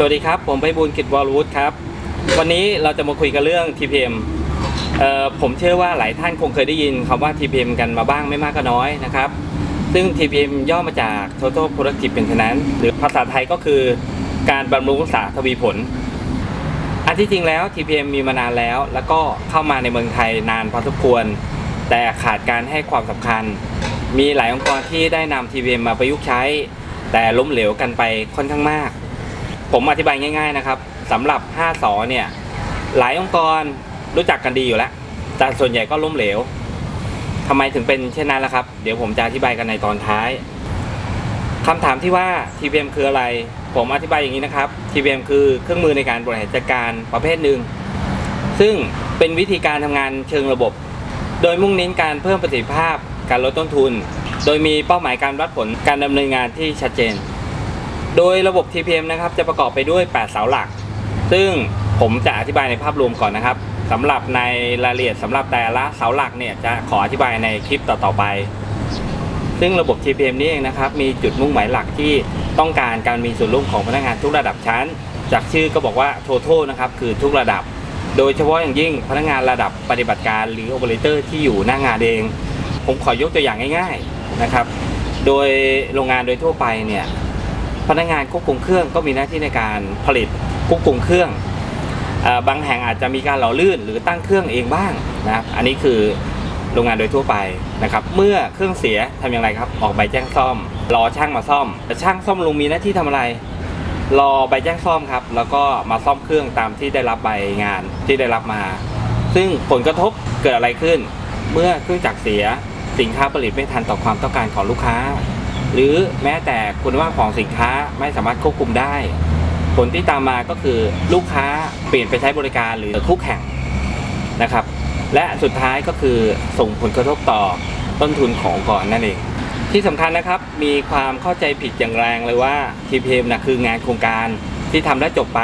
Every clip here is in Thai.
สวัสดีครับผมไพบูลย์ กิจวรวุฒิครับวันนี้เราจะมาคุยกันเรื่อง TPM ผมเชื่อว่าหลายท่านคงเคยได้ยินคำว่า TPM กันมาบ้างไม่มากก็น้อยนะครับซึ่ง TPM ย่อมาจาก Total Productive Maintenance หรือภาษาไทยก็คือการบำรุงรักษาทวีผลอันที่จริงแล้ว TPM มีมานานแล้วก็เข้ามาในเมืองไทยนานพอสมควรแต่ขาดการให้ความสำคัญมีหลายองค์กรที่ได้นำ TPM มาประยุกต์ใช้แต่ล้มเหลวกันไปค่อนข้างมากผมอธิบายง่ายๆนะครับสำหรับ5 สเนี่ยหลายองค์กรรู้จักกันดีอยู่แล้วแต่ส่วนใหญ่ก็ล้มเหลวทำไมถึงเป็นเช่นนั้นล่ะครับเดี๋ยวผมจะอธิบายกันในตอนท้ายคำถามที่ว่า TPM คืออะไรผมอธิบายอย่างนี้นะครับ TPM คือเครื่องมือในการบริหารจัดการประเภทหนึ่งซึ่งเป็นวิธีการทำงานเชิงระบบโดยมุ่งเน้นการเพิ่มประสิทธิภาพการลดต้นทุนโดยมีเป้าหมายการวัดผลการดำเนินงานที่ชัดเจนโดยระบบ TPM นะครับจะประกอบไปด้วย8 เสาหลักซึ่งผมจะอธิบายในภาพรวมก่อนนะครับสำหรับในรายละเอียดสำหรับแต่ละเสาหลักเนี่ยจะขออธิบายในคลิปต่อๆไปซึ่งระบบ TPM นี้เองนะครับมีจุดมุ่งหมายหลักที่ต้องการการมีส่วนร่วมของพนักงานทุกระดับชั้นจากชื่อก็บอกว่า Total นะครับคือทุกระดับโดยเฉพาะอย่างยิ่งพนักงานระดับปฏิบัติการหรือ Operator ที่อยู่หน้างานเองผมขอยกตัวอย่างง่ายๆนะครับโดยโรงงานโดยทั่วไปเนี่ยพนักงานควบคุมเครื่องก็มีหน้าที่ในการผลิตควบคุมเครื่องบางแห่งอาจจะมีการหล่อลื่นหรือตั้งเครื่องเองบ้างนะครับอันนี้คือโรงงานโดยทั่วไปนะครับเมื่อเครื่องเสียทำอย่างไรครับออกใบแจ้งซ่อมรอช่างมาซ่อมแต่ช่างซ่อมลุงมีหน้าที่ทำอะไรรอใบแจ้งซ่อมครับแล้วก็มาซ่อมเครื่องตามที่ได้รับใบงานที่ได้รับมาซึ่งผลกระทบเกิดอะไรขึ้นเมื่อเครื่องจักรเสียสินค้าผลิตไม่ทันต่อความต้องการของลูกค้าหรือแม้แต่คุณภาพของสินค้าไม่สามารถควบคุมได้ผลที่ตามมาก็คือลูกค้าเปลี่ยนไปใช้บริการหรือคู่แข่งนะครับและสุดท้ายก็คือส่งผลกระทบต่อต้นทุนขององค์กรนั่นเองที่สำคัญนะครับมีความเข้าใจผิดอย่างแรงเลยว่า TPM นะคืองานโครงการที่ทำแล้วจบไป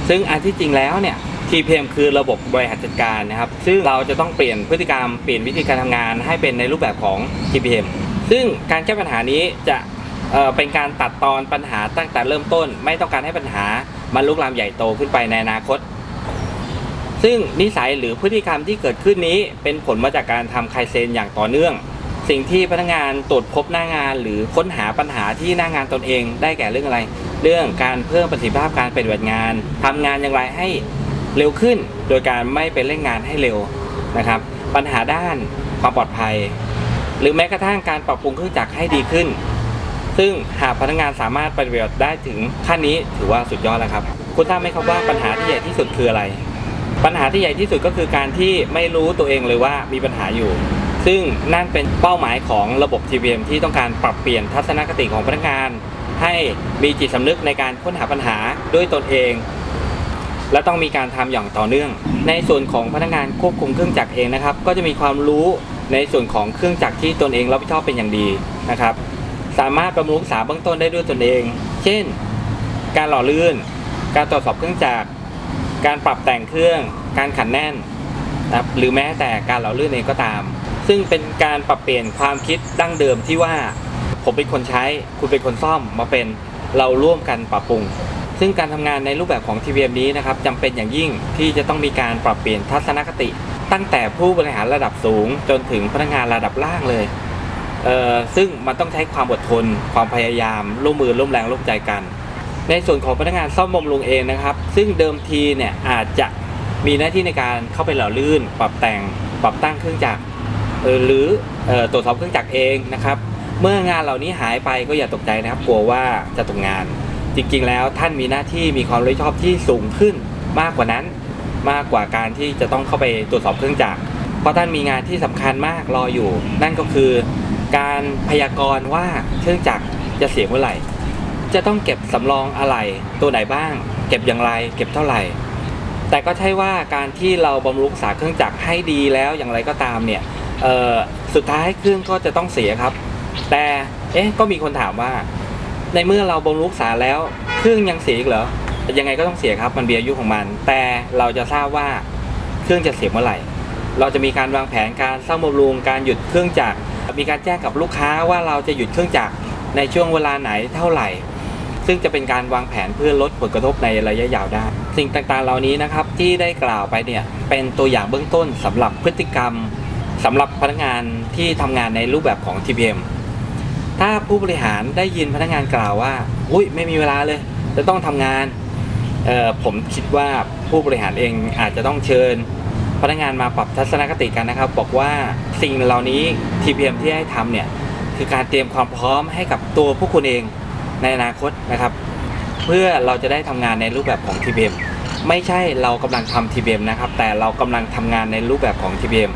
ซึ่งอันที่จริงแล้วเนี่ย TPM คือระบบบริหารจัดการนะครับซึ่งเราจะต้องเปลี่ยนพฤติกรรมเปลี่ยนวิธีการทำงานให้เป็นในรูปแบบของ TPM ซึ่งการแก้ปัญหานี้จะเป็นการตัดตอนปัญหาตั้งแต่เริ่มต้นไม่ต้องการให้ปัญหามันลุกลามใหญ่โตขึ้นไปในอนาคตซึ่งนิสัยหรือพฤติกรรมที่เกิดขึ้นนี้เป็นผลมาจากการทำไคเซนอย่างต่อเนื่องสิ่งที่พนักงานตรวจพบหน้างานหรือค้นหาปัญหาที่หน้างานตนเองได้แก่เรื่องอะไรเรื่องการเพิ่มประสิทธิภาพการปฏิบัติงานทำงานอย่างไรให้เร็วขึ้นโดยการไม่ไปเร่งงานให้เร็วนะครับปัญหาด้านความปลอดภัยหรือแม้กระทั่งการปรับปรุงเครื่องจักรให้ดีขึ้นซึ่งหากพนักงานสามารถปฏิบัติได้ถึงขั้นนี้ถือว่าสุดยอดแล้วครับคุณทราบไหมครับว่าปัญหาที่ใหญ่ที่สุดคืออะไรปัญหาที่ใหญ่ที่สุดก็คือการที่ไม่รู้ตัวเองเลยว่ามีปัญหาอยู่ซึ่งนั่นเป็นเป้าหมายของระบบ TPM ที่ต้องการปรับเปลี่ยนทัศนคติของพนักงานให้มีจิตสำนึกในการค้นหาปัญหาด้วยตนเองและต้องมีการทำอย่างต่อเนื่องในส่วนของพนักงานควบคุมเครื่องจักรเองนะครับก็จะมีความรู้ในส่วนของเครื่องจักรที่ตนเองรับผิดชอบเป็นอย่างดีนะครับสามารถบำรุงรักษาเบื้องต้นได้ด้วยตนเองเช่นการหล่อลื่นการตรวจสอบเครื่องจักรการปรับแต่งเครื่องการขันแน่นนะครับหรือแม้แต่การหล่อลื่นเองก็ตามซึ่งเป็นการปรับเปลี่ยนความคิดดั้งเดิมที่ว่าผมเป็นคนใช้คุณเป็นคนซ่อมมาเป็นเราร่วมกันปรับปรุงซึ่งการทำงานในรูปแบบของ TPM นี้นะครับจำเป็นอย่างยิ่งที่จะต้องมีการปรับเปลี่ยนทัศนคติตั้งแต่ผู้บริหารระดับสูงจนถึงพนักงานระดับล่างเลยซึ่งมันต้องใช้ความอดทนความพยายามร่วมมือร่วมแรงร่วมใจกันในส่วนของพนักงานซ่อมบำรุงเองนะครับซึ่งเดิมทีเนี่ยอาจจะมีหน้าที่ในการเข้าไปหล่อลื่นปรับแต่งปรับตั้งเครื่องจักรหรือตรวจสอบเครื่องจักรเองนะครับเมื่องานเหล่านี้หายไปก็อย่าตกใจนะครับกลัวว่าจะตกงานจริงๆแล้วท่านมีหน้าที่มีความรับผิดชอบที่สูงขึ้นมากกว่านั้นมากกว่าการที่จะต้องเข้าไปตรวจสอบเครื่องจักรเพราะท่านมีงานที่สำคัญมากรออยู่นั่นก็คือการพยากรณ์ว่าเครื่องจักรจะเสียเมื่อไหร่จะต้องเก็บสำรองอะไรตัวไหนบ้างเก็บอย่างไรเก็บเท่าไหร่แต่ก็ใช่ว่าการที่เราบำรุงรักษาเครื่องจักรให้ดีแล้วอย่างไรก็ตามเนี่ยสุดท้ายเครื่องก็จะต้องเสียครับแต่ก็มีคนถามว่าในเมื่อเราบำรุงรักษาแล้วเครื่องยังเสียอีกเหรอยังไงก็ต้องเสียครับมันมีอายุของมันแต่เราจะทราบว่าเครื่องจะเสียเมื่อไหร่เราจะมีการวางแผนการซ่อมบำรุงการหยุดเครื่องจักรมีการแจ้งกับลูกค้าว่าเราจะหยุดเครื่องจักรในช่วงเวลาไหนเท่าไหร่ ซึ่งจะเป็นการวางแผนเพื่อลดผลกระทบในระยะยาวได้สิ่งต่างๆเหล่านี้นะครับที่ได้กล่าวไปเนี่ยเป็นตัวอย่างเบื้องต้นสำหรับพฤติกรรมสำหรับพนักงานที่ทำงานในรูปแบบของ TPM ถ้าผู้บริหารได้ยินพนักงานกล่าวว่าอุ้ยไม่มีเวลาเลยจะต้องทำงานผมคิดว่าผู้บริหารเองอาจจะต้องเชิญพนักงานมาปรับทัศนคติกันนะครับบอกว่าสิ่งเหล่านี้ TPM ที่ให้ทำเนี่ยคือการเตรียมความพร้อมให้กับตัวผู้คุณเองในอนาคตนะครับเพื่อเราจะได้ทำงานในรูปแบบของ TPM ไม่ใช่เรากำลังทำ TPM นะครับแต่เรากำลังทำงานในรูปแบบของ TPM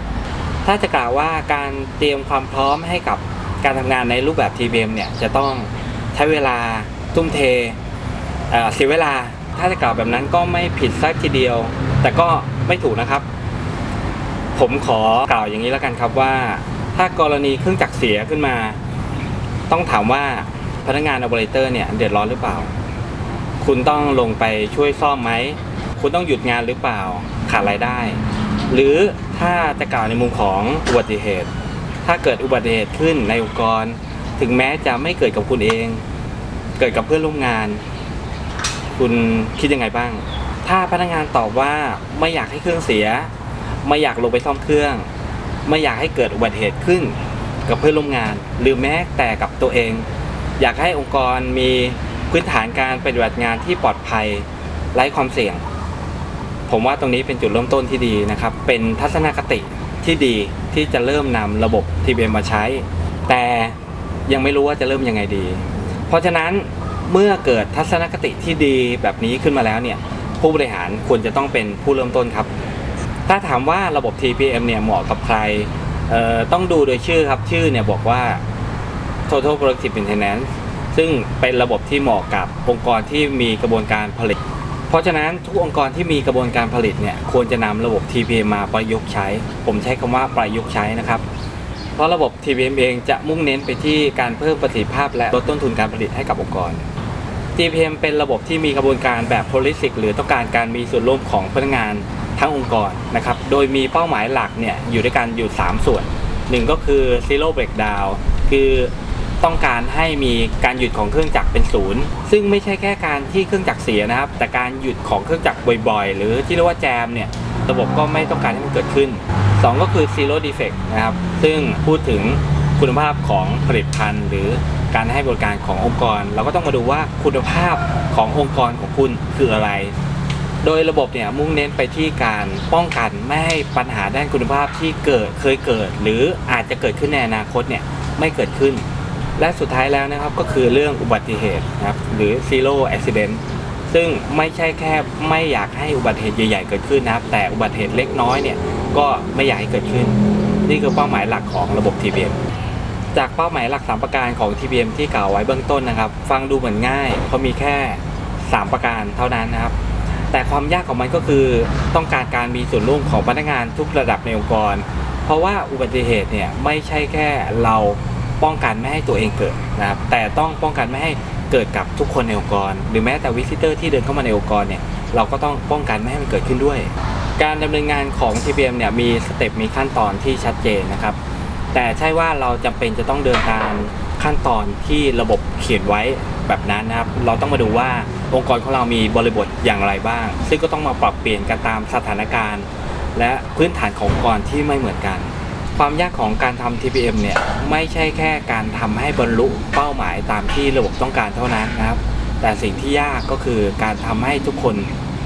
ถ้าจะกล่าวว่าการเตรียมความพร้อมให้กับการทำงานในรูปแบบ TPM เนี่ยจะต้องใช้เวลาทุ่มเทเสียเวลาถ้าจะกล่าวแบบนั้นก็ไม่ผิดสักทีเดียวแต่ก็ไม่ถูกนะครับผมขอกล่าวอย่างนี้แล้วกันครับว่าถ้ากรณีเครื่องจักรเสียขึ้นมาต้องถามว่าพนักงาน Operator เนี่ยเดือดร้อนหรือเปล่าคุณต้องลงไปช่วยซ่อมไหมคุณต้องหยุดงานหรือเปล่าขาดรายได้หรือถ้าจะกล่าวในมุมของอุบัติเหตุถ้าเกิดอุบัติเหตุขึ้นในองค์กรถึงแม้จะไม่เกิดกับคุณเองเกิดกับเพื่อนร่วมงานคุณคิดยังไงบ้างถ้าพนักงานตอบว่าไม่อยากให้เครื่องเสียไม่อยากลงไปซ่อมเครื่องไม่อยากให้เกิดอุบัติเหตุขึ้นกับเพื่อนร่วมงานหรือแม้แต่กับตัวเองอยากให้องค์กรมีพื้นฐานการปฏิบัติงานที่ปลอดภัยไร้ความเสี่ยงผมว่าตรงนี้เป็นจุดเริ่มต้นที่ดีนะครับเป็นทัศนคติที่ดีที่จะเริ่มนำระบบ TPM มาใช้แต่ยังไม่รู้ว่าจะเริ่มยังไงดีเพราะฉะนั้นเมื่อเกิดทัศนคติที่ดีแบบนี้ขึ้นมาแล้วเนี่ยผู้บริหารควรจะต้องเป็นผู้เริ่มต้นครับถ้าถามว่าระบบ TPM เนี่ยเหมาะกับใครต้องดูโดยชื่อครับชื่อเนี่ยบอกว่า Total Productive Maintenance ซึ่งเป็นระบบที่เหมาะกับองค์กรที่มีกระบวนการผลิตเพราะฉะนั้นทุกองค์กรที่มีกระบวนการผลิตเนี่ยควรจะนำระบบ TPM มาประยุกต์ใช้ผมใช้คำว่าประยุกต์ใช้นะครับเพราะระบบ TPM เองจะมุ่งเน้นไปที่การเพิ่มประสิทธิภาพและลดต้นทุนการผลิตให้กับองค์กร TPM เป็นระบบที่มีกระบวนการแบบ holistic หรือต้องการการมีส่วนร่วมของพนักงานทั้งองค์กรนะครับโดยมีเป้าหมายหลักเนี่ยอยู่ด้วยกันอยู่3ส่วน1ก็คือ zero breakdown คือต้องการให้มีการหยุดของเครื่องจักรเป็นศูนย์ซึ่งไม่ใช่แค่การที่เครื่องจักรเสียนะครับแต่การหยุดของเครื่องจักรบ่อยๆหรือที่เรียกว่าแจมเนี่ยระบบก็ไม่ต้องการให้มันเกิดขึ้น2ก็คือ zero defect นะครับซึ่งพูดถึงคุณภาพของผลิตภัณฑ์หรือการให้บริการขององค์กรเราก็ต้องมาดูว่าคุณภาพขององค์กรของคุณคืออะไรโดยระบบเนี่ยมุ่งเน้นไปที่การป้องกันไม่ให้ปัญหาด้านคุณภาพที่เคยเกิดหรืออาจจะเกิดขึ้นในอนาคตเนี่ยไม่เกิดขึ้นและสุดท้ายแล้วนะครับก็คือเรื่องอุบัติเหตุนะครับหรือ zero accident ซึ่งไม่ใช่แค่ไม่อยากให้อุบัติเหตุใหญ่ๆเกิดขึ้นนะครับแต่อุบัติเหตุเล็กน้อยเนี่ยก็ไม่อยากให้เกิดขึ้นนี่คือเป้าหมายหลักของระบบ TPM จากเป้าหมายหลัก3ประการของ TPM ที่กล่าวไว้เบื้องต้นนะครับฟังดูเหมือนง่ายเพราะมีแค่3ประการเท่านั้นนะครับแต่ความยากของมันก็คือต้องการมีส่วนร่วมของพนักงานทุกระดับในองค์กรเพราะว่าอุบัติเหตุเนี่ยไม่ใช่แค่เราป้องกันไม่ให้ตัวเองเกิดนะครับแต่ต้องป้องกันไม่ให้เกิดกับทุกคนในองค์กรหรือแม้แต่วิสิเตอร์ที่เดินเข้ามาในองค์กรเนี่ยเราก็ต้องป้องกันไม่ให้มันเกิดขึ้นด้วยการดำเนินงานของ TPM เนี่ยมีสเต็ปมีขั้นตอนที่ชัดเจนนะครับแต่ใช่ว่าเราจำเป็นจะต้องเดินตามขั้นตอนที่ระบบเขียนไว้แบบนั้นนะครับเราต้องมาดูว่าองค์กรของเรามีบริบทอย่างไรบ้างซึ่งก็ต้องมาปรับเปลี่ยนกันตามสถานการณ์และพื้นฐานขององค์กรที่ไม่เหมือนกันความยากของการทำ TPM เนี่ยไม่ใช่แค่การทำให้บรรลุเป้าหมายตามที่ระบบต้องการเท่านั้นนะครับแต่สิ่งที่ยากก็คือการทำให้ทุกคน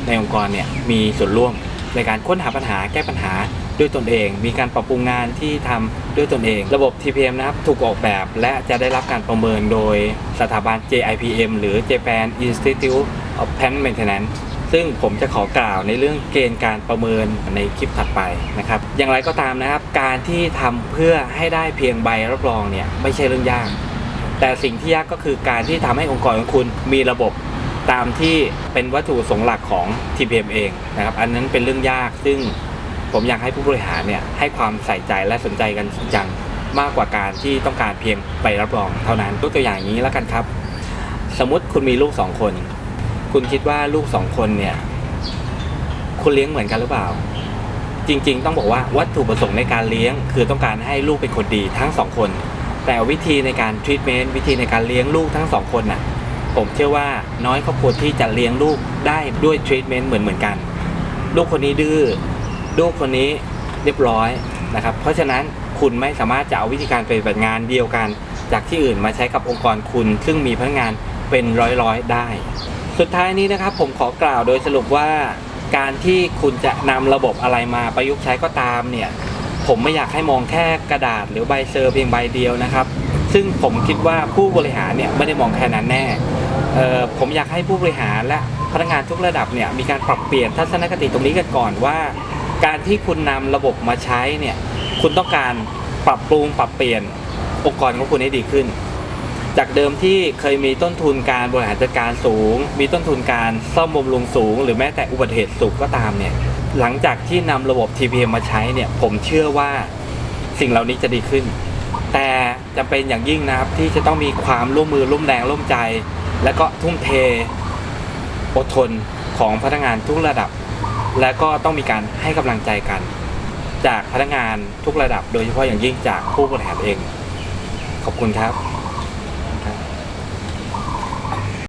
ในองค์กรเนี่ยมีส่วนร่วมในการค้นหาปัญหาแก้ปัญหาด้วยตนเองมีการปรับปรุงงานที่ทำด้วยตนเองระบบ TPM นะครับถูกออกแบบและจะได้รับการประเมินโดยสถาบัน JIPM หรือ Japan Institute of Plant Maintenance ซึ่งผมจะขอกล่าวในเรื่องเกณฑ์การประเมินในคลิปถัดไปนะครับอย่างไรก็ตามนะครับการที่ทำเพื่อให้ได้เพียงใบรับรองเนี่ยไม่ใช่เรื่องยากแต่สิ่งที่ยากก็คือการที่ทำให้องค์กรของคุณมีระบบตามที่เป็นวัตถุประสงค์หลักของ TPM เองนะครับอันนั้นเป็นเรื่องยากซึ่งผมอยากให้ผู้บริหารเนี่ยให้ความใส่ใจและสนใจกันจริงจังมากกว่าการที่ต้องการเพียงใบรับรองเท่านั้นตัวอย่างนี้แล้วกันครับสมมุติคุณมีลูก2คนคุณคิดว่าลูก2คนเนี่ยคุณเลี้ยงเหมือนกันหรือเปล่าจริงๆต้องบอกว่าวัตถุประสงค์ในการเลี้ยงคือต้องการให้ลูกเป็นคนดีทั้ง2คนแต่วิธีในการทรีทเมนต์วิธีในการเลี้ยงลูกทั้ง2คนน่ะ ผมเชื่อว่าน้อยครอบครัวที่จะเลี้ยงลูกได้ด้วยทรีทเมนต์เหมือนกันลูกคนนี้ดื้อลูกคนนี้เรียบร้อยนะครับเพราะฉะนั้นคุณไม่สามารถจะเอาวิธีการปฏิบัติงานเดียวกันจากที่อื่นมาใช้กับองค์กรคุณซึ่งมีพนักงานเป็นร้อยๆได้สุดท้ายนี้นะครับผมขอกล่าวโดยสรุปว่าการที่คุณจะนำระบบอะไรมาประยุกต์ใช้ก็ตามเนี่ยผมไม่อยากให้มองแค่กระดาษหรือใบเซอร์เพียงใบเดียวนะครับซึ่งผมคิดว่าผู้บริหารเนี่ยไม่ได้มองแค่นั้นแน่ผมอยากให้ผู้บริหารและพนักงานทุกระดับเนี่ยมีการปรับเปลี่ยนทัศนคติตรงนี้กันก่อนว่าการที่คุณนำระบบมาใช้เนี่ยคุณต้องการปรับปรุงปรับเปลี่ยนองค์กรของคุณให้ดีขึ้นจากเดิมที่เคยมีต้นทุนการบริหารจัดการสูงมีต้นทุนการซ่อมบำรุงสูงหรือแม้แต่อุบัติเหตุสูงก็ตามเนี่ยหลังจากที่นำระบบ TPM มาใช้เนี่ยผมเชื่อว่าสิ่งเหล่านี้จะดีขึ้นแต่จำเป็นอย่างยิ่งนะครับที่จะต้องมีความร่วมมือร่วมแรงร่วมใจและก็ทุ่มเทอดทนของพนักงานทุกระดับและก็ต้องมีการให้กำลังใจกันจากพนักงานทุกระดับโดยเฉพาะอย่างยิ่งจากผู้บริหารเองขอบคุณครับ